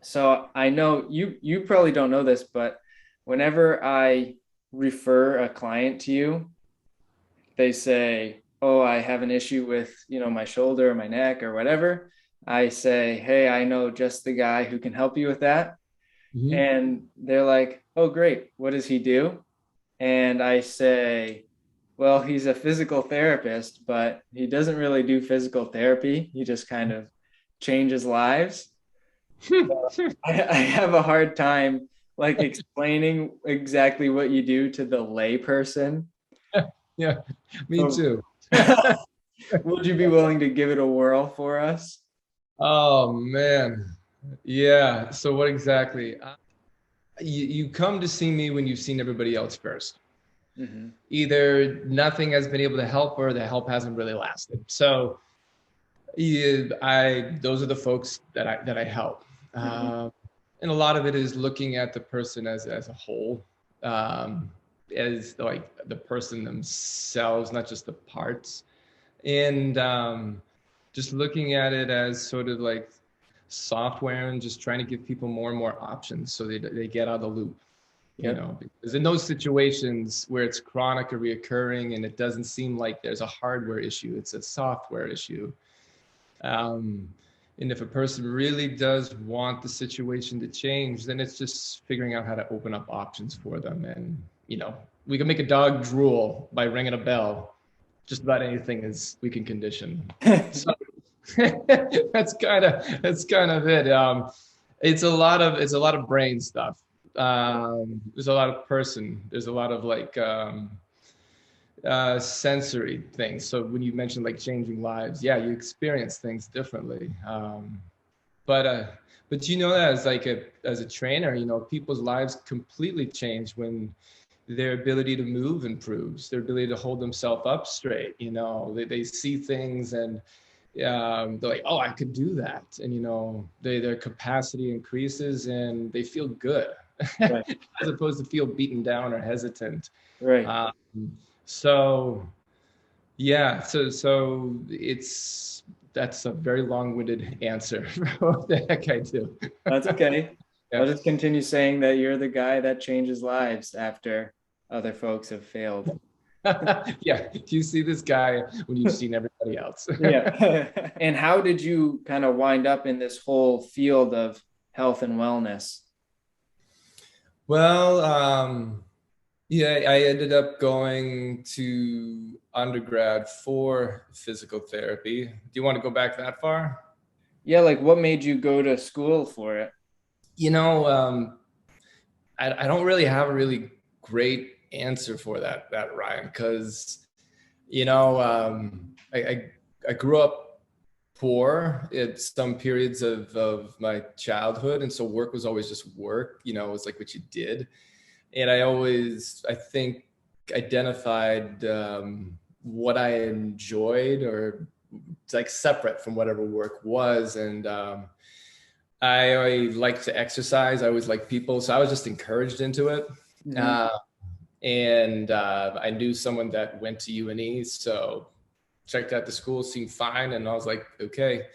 So I know you probably don't know this, but whenever I refer a client to you, they say, "Oh, I have an issue with, my shoulder or my neck or whatever." I say, "Hey, I know just the guy who can help you with that." Mhm. And they're like, "Oh, great. What does he do?" And I say, "Well, he's a physical therapist, but he doesn't really do physical therapy. He just kind of changes lives." I have a hard time like explaining exactly what you do to the lay person. Yeah, me So, too. would you be willing to give it a whirl for us? Oh man. Yeah. So what exactly? You come to see me when you've seen everybody else first. Hmm. Either nothing has been able to help or the help hasn't really lasted. So yeah, I those are the folks that I help. Hmm. Uh, and a lot of it is looking at the person as a whole, um, as like the person themselves, not just the parts. And just looking at it as sort of like software and just trying to give people more and more options so they get out of the loop, Yep. because in those situations where it's chronic or reoccurring and it doesn't seem like there's a hardware issue, it's a software issue. um, and if a person really does want the situation to change, then it's just figuring out how to open up options for them. And we can make a dog drool by ringing a bell. Just about anything is we can condition. So that's kind of it. It's a lot of brain stuff. There's a lot of person. There's a lot of like sensory things. So when you mentioned like changing lives, yeah, you experience things differently. But uh, but you know that as a trainer, people's lives completely change when their ability to move improves, their ability to hold themselves up straight. They see things and they're like, oh, I could do that, and their capacity increases and they feel good, Right. as opposed to feel beaten down or hesitant. Right. Um, so yeah, so it's that's a very long-winded answer for what the heck I do. That's okay. I'll Yeah. just continue saying that you're the guy that changes lives after other folks have failed. Yeah. Do you see this guy when you've seen everybody else? Yeah. And how did you kind of wind up in this whole field of health and wellness? Well, yeah, I ended up going to undergrad for physical therapy. Do you want to go back that far? Yeah, like what made you go to school for it? You know, I don't really have a really great answer for that Ryan, because I grew up poor at some periods of my childhood, and so work was always just work. It was like what you did, and I always, I think, identified what I enjoyed, or it's like separate from whatever work was. And I like to exercise. I always like people, so I was just encouraged into it. Hmm. Uh, and I knew someone that went to UNE, so checked out the school, seemed fine, and I was like, okay.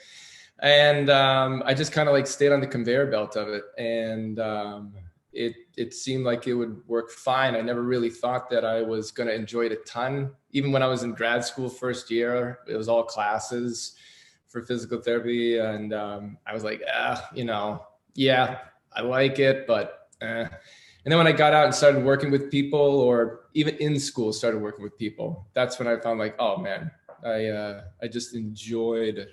And I just kind of like stayed on the conveyor belt of it, and it seemed like it would work fine. I never really thought that I was going to enjoy it a ton. Even when I was in grad school first year, it was all classes for physical therapy, and I was like, yeah, I like it, but. And then when I got out and started working with people, or even in school started working with people, that's when I found like, oh man, I just enjoyed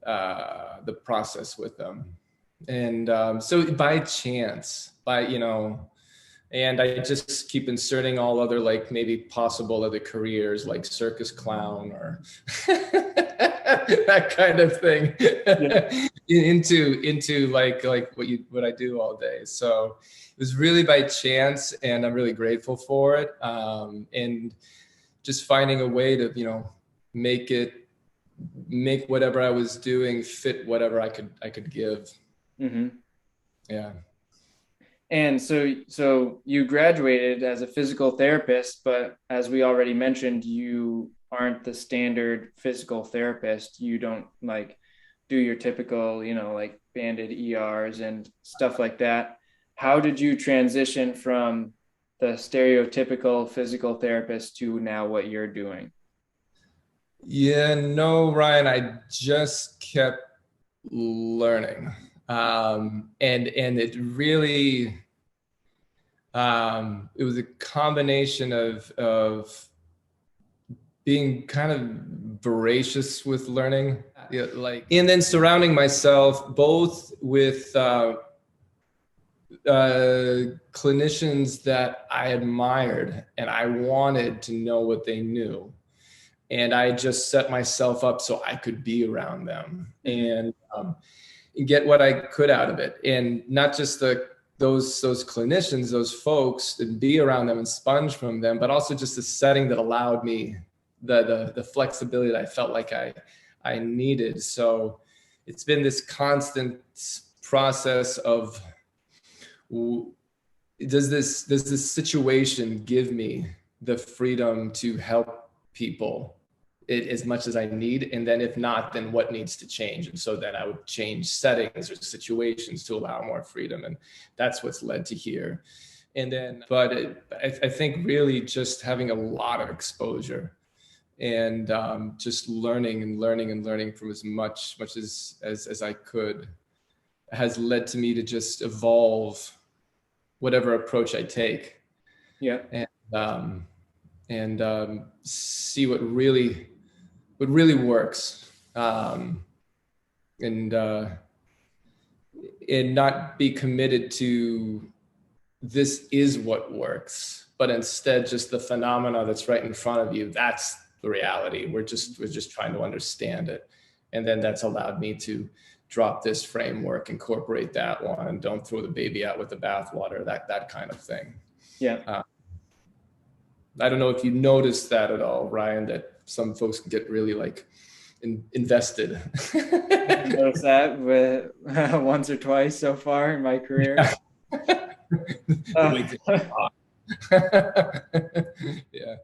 the process with them. And so by chance, and I just keep inserting all other like maybe possible other careers like circus clown or that kind of thing Yeah. into like what I do all day. So it was really by chance, and I'm really grateful for it. And just finding a way to make it make whatever I was doing fit whatever I could give. Hmm. Yeah. And so you graduated as a physical therapist, but as we already mentioned, you aren't the standard physical therapist. You don't like do your typical, like banded ERs and stuff like that. How did you transition from the stereotypical physical therapist to now what you're doing? Yeah, no, Ryan, I just kept learning. And it really, it was a combination of being kind of voracious with learning, yeah, like, and then surrounding myself both with clinicians that I admired and I wanted to know what they knew. And I just set myself up so I could be around them and get what I could out of it. And not just those clinicians, those folks, and be around them and sponge from them, but also just a setting that allowed me the flexibility that I felt like I needed. So it's been this constant process of, does this situation give me the freedom to help people as much as I need? And then if not, then what needs to change? And so then I would change settings or situations to allow more freedom. And that's what's led to here. And then, but I think really just having a lot of exposure and just learning and learning and learning from as much as I could has led to me to just evolve whatever approach I take. Yeah. And see what really works, and not be committed to this is what works, but instead just the phenomena that's right in front of you. That's the reality. We're just trying to understand it, and then that's allowed me to drop this framework, incorporate that one, and don't throw the baby out with the bathwater. That kind of thing. Yeah. I don't know if you noticed that at all, Ryan, that some folks can get really like invested. I noticed that with once or twice so far in my career. Yeah. Uh, Yeah.